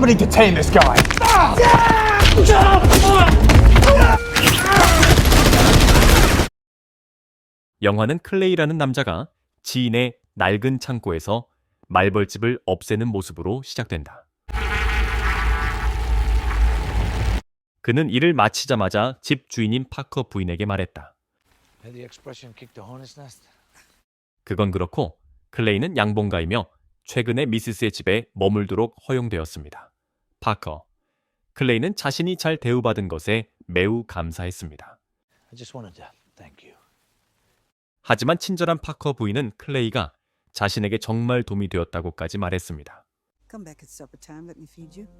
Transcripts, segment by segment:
Somebody detain this guy. 영화는 클레이라는 남자가 지인의 낡은 창고에서 말벌집을 없애는 모습으로 시작된다. 그는 일을 마치자마자 집 주인인 파커 부인에게 말했다. 그건 그렇고 클레이는 양봉가이며 최근에 미시스의 집에 머물도록 허용되었습니다. 파커, 클레이는 자신이 잘 대우받은 것에 매우 감사했습니다. 하지만 친절한 파커 부인은 클레이가 자신에게 정말 도움이 되었다고까지 말했습니다. Come back at supper time. Let me feed you.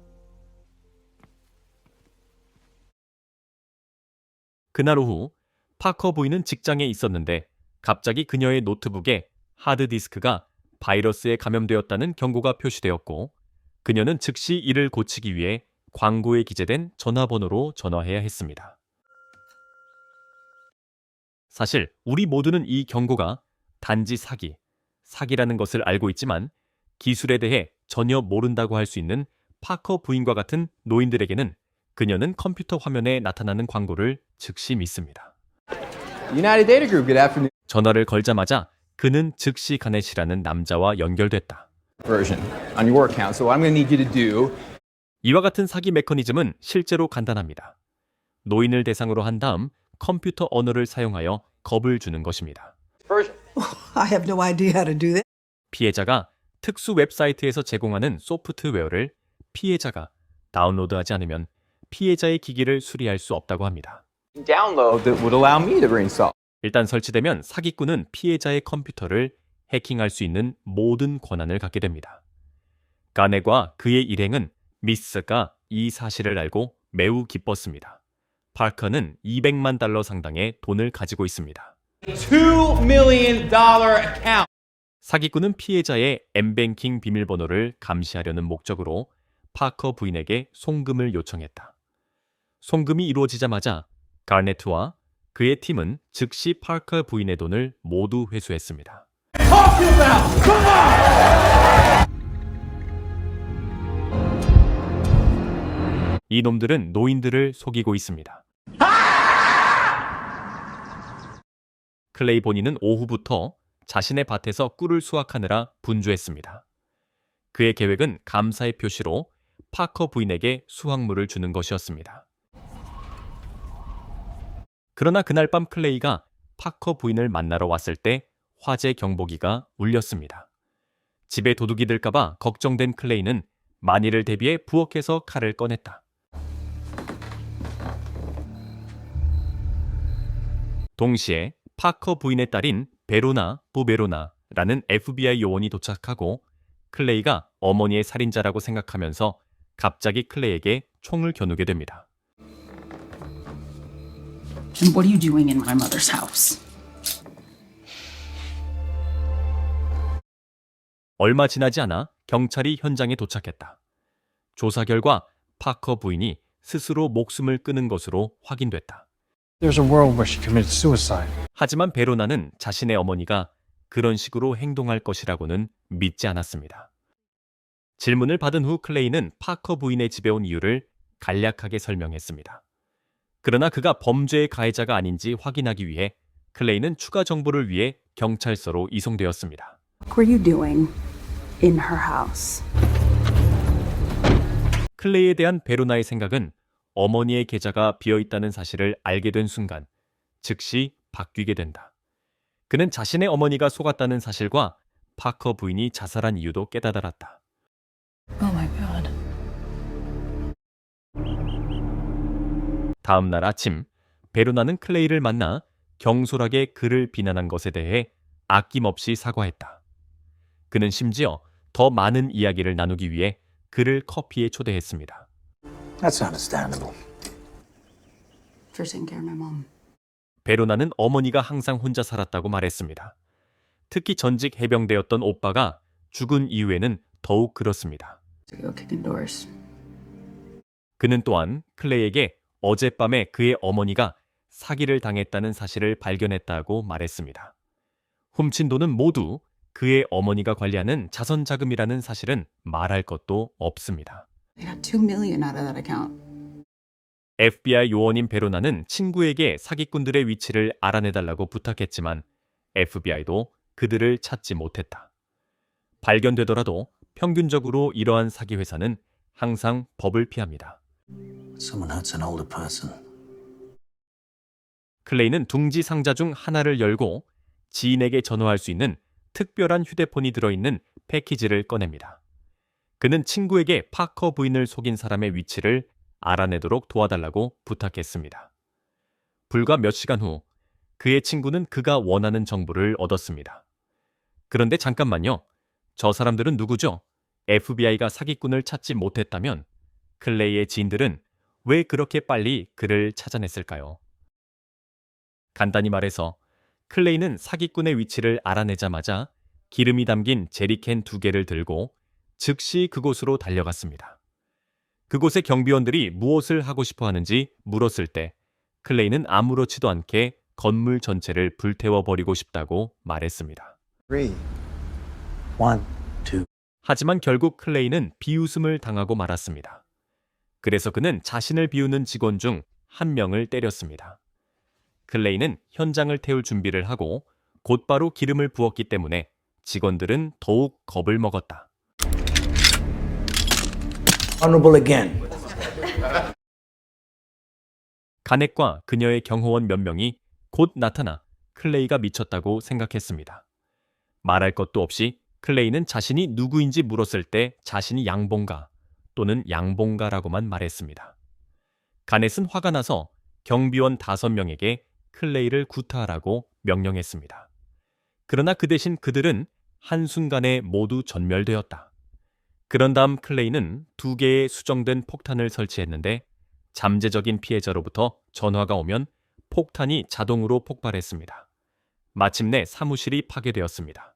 그날 오후 파커 부인은 직장에 있었는데 갑자기 그녀의 노트북에 하드디스크가 바이러스에 감염되었다는 경고가 표시되었고 그녀는 즉시 이를 고치기 위해 광고에 기재된 전화번호로 전화해야 했습니다. 사실 우리 모두는 이 경고가 단지 사기라는 것을 알고 있지만 기술에 대해 전혀 모른다고 할 수 있는 파커 부인과 같은 노인들에게는 그녀는 컴퓨터 화면에 나타나는 광고를 즉시 믿습니다. United Data Group, good afternoon. 전화를 걸자마자 그는 즉시 가넷이라는 남자와 연결됐다. Version on your work account. So what I'm going to need you to do. 이와 같은 사기 메커니즘은 실제로 간단합니다. 노인을 대상으로 한 다음 컴퓨터 언어를 사용하여 겁을 주는 것입니다. Version. I have no idea how to do that. 피해자가 특수 웹사이트에서 제공하는 소프트웨어를 피해자가 다운로드하지 않으면 피해자의 기기를 수리할 수 없다고 합니다. Download that would allow me to reinstall. 일단 설치되면 사기꾼은 피해자의 컴퓨터를 해킹할 수 있는 모든 권한을 갖게 됩니다. 가넷과 그의 일행은 미스가 이 사실을 알고 매우 기뻤습니다. 파커는 $200만 상당의 돈을 가지고 있습니다. $2 million account. 사기꾼은 피해자의 엠뱅킹 비밀번호를 감시하려는 목적으로 파커 부인에게 송금을 요청했다. 송금이 이루어지자마자 가넷와 그의 팀은 즉시 파커 부인의 돈을 모두 회수했습니다. 이 놈들은 노인들을 속이고 있습니다. 클레이 본인은 오후부터 자신의 밭에서 꿀을 수확하느라 분주했습니다. 그의 계획은 감사의 표시로 파커 부인에게 수확물을 주는 것이었습니다. 그러나 그날 밤 클레이가 파커 부인을 만나러 왔을 때 화재 경보기가 울렸습니다. 집에 도둑이 들까봐 걱정된 클레이는 만일을 대비해 부엌에서 칼을 꺼냈다. 동시에 파커 부인의 딸인 베로나 부베로나라는 FBI 요원이 도착하고 클레이가 어머니의 살인자라고 생각하면서 갑자기 클레이에게 총을 겨누게 됩니다. And what are you doing in my mother's house? 얼마 지나지 않아 경찰이 현장에 도착했다. 조사 결과 파커 부인이 스스로 목숨을 끊은 것으로 확인됐다. There's a world where she committed suicide. 하지만 베로나는 자신의 어머니가 그런 식으로 행동할 것이라고는 믿지 않았습니다. 질문을 받은 후 클레이는 파커 부인의 집에 온 이유를 간략하게 설명했습니다. 그러나 그가 범죄의 가해자가 아닌지 확인하기 위해 클레이는 추가 정보를 위해 경찰서로 이송되었습니다. What were you doing in her house? 클레이에 대한 베로나의 생각은 어머니의 계좌가 비어있다는 사실을 알게 된 순간 즉시 바뀌게 된다. 그는 자신의 어머니가 속았다는 사실과 파커 부인이 자살한 이유도 깨달았다. Oh my god. 다음 날 아침, 베로나는 클레이를 만나 경솔하게 그를 비난한 것에 대해 아낌없이 사과했다. 그는 심지어 더 많은 이야기를 나누기 위해 그를 커피에 초대했습니다. That's understandable. For taking care of my mom. 베로나는 어머니가 항상 혼자 살았다고 말했습니다. 특히 전직 해병대였던 오빠가 죽은 이후에는 더욱 그렇습니다. To go kicking doors. 그는 또한 클레이에게 어젯밤에 그의 어머니가 사기를 당했다는 사실을 발견했다고 말했습니다. 훔친 돈은 모두 그의 어머니가 관리하는 자선자금이라는 사실은 말할 것도 없습니다. They got 2 million out of that account. FBI 요원인 베로나는 친구에게 사기꾼들의 위치를 알아내달라고 부탁했지만 FBI도 그들을 찾지 못했다. 발견되더라도 평균적으로 이러한 사기 회사는 항상 법을 피합니다. Someone hurts an older person. 클레이는 둥지 상자 중 하나를 열고 지인에게 전화할 수 있는 특별한 휴대폰이 들어있는 패키지를 꺼냅니다. 그는 친구에게 파커 부인을 속인 사람의 위치를 알아내도록 도와달라고 부탁했습니다. 불과 몇 시간 후 그의 친구는 그가 원하는 정보를 얻었습니다. 그런데 잠깐만요. 저 사람들은 누구죠? FBI가 사기꾼을 찾지 못했다면 클레이의 지인들은 왜 그렇게 빨리 그를 찾아냈을까요? 간단히 말해서 클레이는 사기꾼의 위치를 알아내자마자 기름이 담긴 제리캔 2개를 들고 즉시 그곳으로 달려갔습니다. 그곳의 경비원들이 무엇을 하고 싶어 하는지 물었을 때 클레이는 아무렇지도 않게 건물 전체를 불태워버리고 싶다고 말했습니다. 3, 1, 2. 하지만 결국 클레이는 비웃음을 당하고 말았습니다. 그래서 그는 자신을 비우는 직원 중 한 명을 때렸습니다. 클레이는 현장을 태울 준비를 하고 곧바로 기름을 부었기 때문에 직원들은 더욱 겁을 먹었다. Honorable again. 가넷과 그녀의 경호원 몇 명이 곧 나타나 클레이가 미쳤다고 생각했습니다. 말할 것도 없이 클레이는 자신이 누구인지 물었을 때 자신이 양봉가 또는 양봉가라고만 말했습니다. 가넷은 화가 나서 경비원 5명에게 클레이를 구타하라고 명령했습니다. 그러나 그 대신 그들은 한순간에 모두 전멸되었다. 그런 다음 클레이는 2개의 수정된 폭탄을 설치했는데 잠재적인 피해자로부터 전화가 오면 폭탄이 자동으로 폭발했습니다. 마침내 사무실이 파괴되었습니다.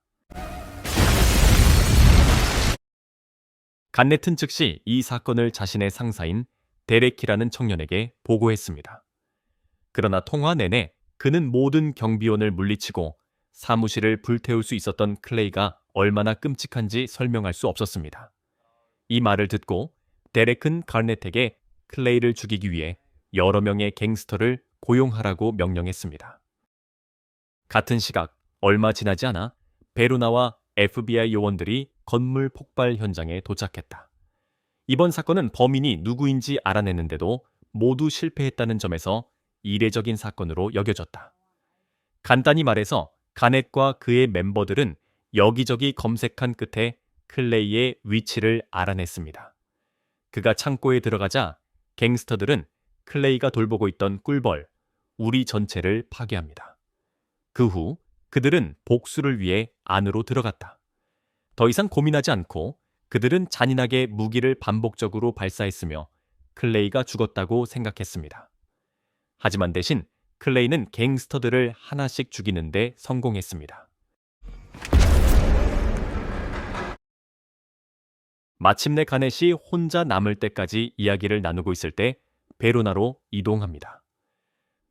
간넷은 즉시 이 사건을 자신의 상사인 데레키라는 청년에게 보고했습니다. 그러나 통화 내내 그는 모든 경비원을 물리치고 사무실을 불태울 수 있었던 클레이가 얼마나 끔찍한지 설명할 수 없었습니다. 이 말을 듣고 데렉은 가넷에게 클레이를 죽이기 위해 여러 명의 갱스터를 고용하라고 명령했습니다. 같은 시각 얼마 지나지 않아 베로나와 FBI 요원들이 건물 폭발 현장에 도착했다. 이번 사건은 범인이 누구인지 알아내는데도 모두 실패했다는 점에서 이례적인 사건으로 여겨졌다. 간단히 말해서 가넷과 그의 멤버들은 여기저기 검색한 끝에 클레이의 위치를 알아냈습니다. 그가 창고에 들어가자 갱스터들은 클레이가 돌보고 있던 꿀벌, 우리 전체를 파괴합니다. 그 후 그들은 복수를 위해 안으로 들어갔다. 더 이상 고민하지 않고 그들은 잔인하게 무기를 반복적으로 발사했으며 클레이가 죽었다고 생각했습니다. 하지만 대신 클레이는 갱스터들을 하나씩 죽이는데 성공했습니다. 마침내 가넷이 혼자 남을 때까지 이야기를 나누고 있을 때 베로나로 이동합니다.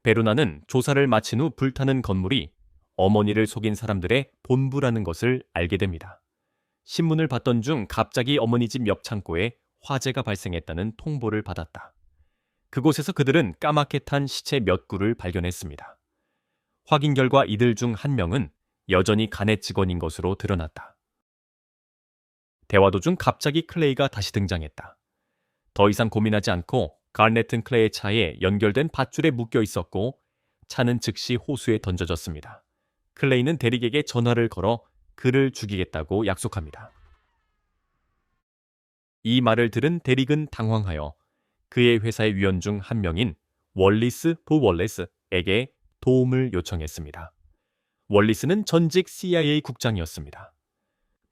베로나는 조사를 마친 후 불타는 건물이 어머니를 속인 사람들의 본부라는 것을 알게 됩니다. 신문을 봤던 중 갑자기 어머니 집 옆 창고에 화재가 발생했다는 통보를 받았다. 그곳에서 그들은 까맣게 탄 시체 몇 구를 발견했습니다. 확인 결과 이들 중 한 명은 여전히 가넷 직원인 것으로 드러났다. 대화 도중 갑자기 클레이가 다시 등장했다. 더 이상 고민하지 않고 가넷은 클레이의 차에 연결된 밧줄에 묶여 있었고 차는 즉시 호수에 던져졌습니다. 클레이는 데릭에게 전화를 걸어 그를 죽이겠다고 약속합니다. 이 말을 들은 데릭은 당황하여 그의 회사의 위원 중 한 명인 월리스 부 월레스에게 도움을 요청했습니다. 월리스는 전직 CIA 국장이었습니다.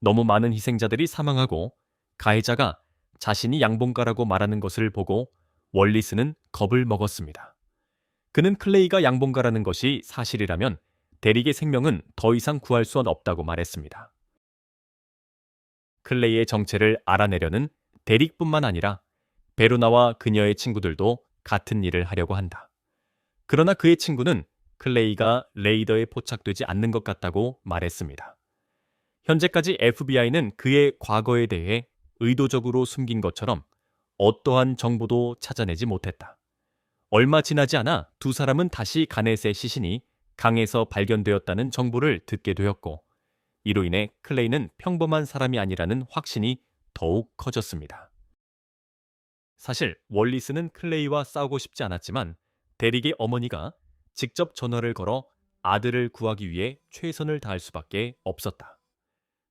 너무 많은 희생자들이 사망하고 가해자가 자신이 양봉가라고 말하는 것을 보고 월리스는 겁을 먹었습니다. 그는 클레이가 양봉가라는 것이 사실이라면 데릭의 생명은 더 이상 구할 수 없다고 말했습니다. 클레이의 정체를 알아내려는 데릭뿐만 아니라 베로나와 그녀의 친구들도 같은 일을 하려고 한다. 그러나 그의 친구는 클레이가 레이더에 포착되지 않는 것 같다고 말했습니다. 현재까지 FBI는 그의 과거에 대해 의도적으로 숨긴 것처럼 어떠한 정보도 찾아내지 못했다. 얼마 지나지 않아 두 사람은 다시 가넷의 시신이 강에서 발견되었다는 정보를 듣게 되었고, 이로 인해 클레이는 평범한 사람이 아니라는 확신이 더욱 커졌습니다. 사실 월리스는 클레이와 싸우고 싶지 않았지만 데릭의 어머니가 직접 전화를 걸어 아들을 구하기 위해 최선을 다할 수밖에 없었다.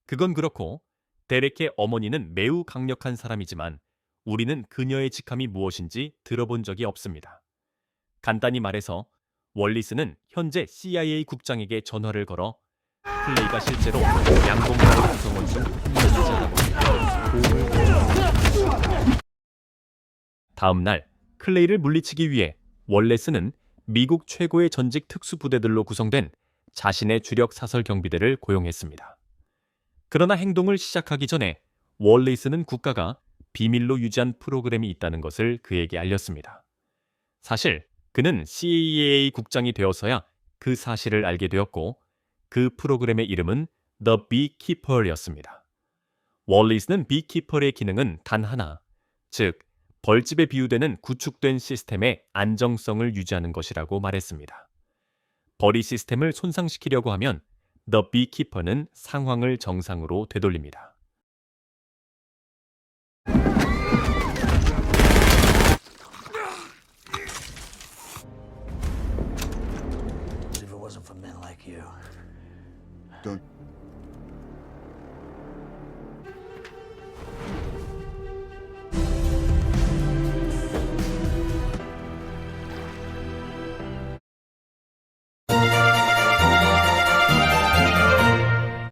그건 그렇고 데릭의 어머니는 매우 강력한 사람이지만 우리는 그녀의 직함이 무엇인지 들어본 적이 없습니다. 간단히 말해서 월리스는 현재 CIA 국장에게 전화를 걸어 클레이가 실제로 양봉사의 구성원 중 한 명이자라고 도움을 다음 날 클레이를 물리치기 위해 월레스는 미국 최고의 전직 특수부대들로 구성된 자신의 주력 사설 경비대를 고용했습니다. 그러나 행동을 시작하기 전에 월레스는 국가가 비밀로 유지한 프로그램이 있다는 것을 그에게 알렸습니다. 사실 그는 CIA 국장이 되어서야 그 사실을 알게 되었고, 그 프로그램의 이름은 The Beekeeper였습니다. 월리스는 비키퍼의 기능은 단 하나, 즉 벌집에 비유되는 구축된 시스템의 안정성을 유지하는 것이라고 말했습니다. 벌이 시스템을 손상시키려고 하면 The Beekeeper는 상황을 정상으로 되돌립니다. If it wasn't for men like you. Don't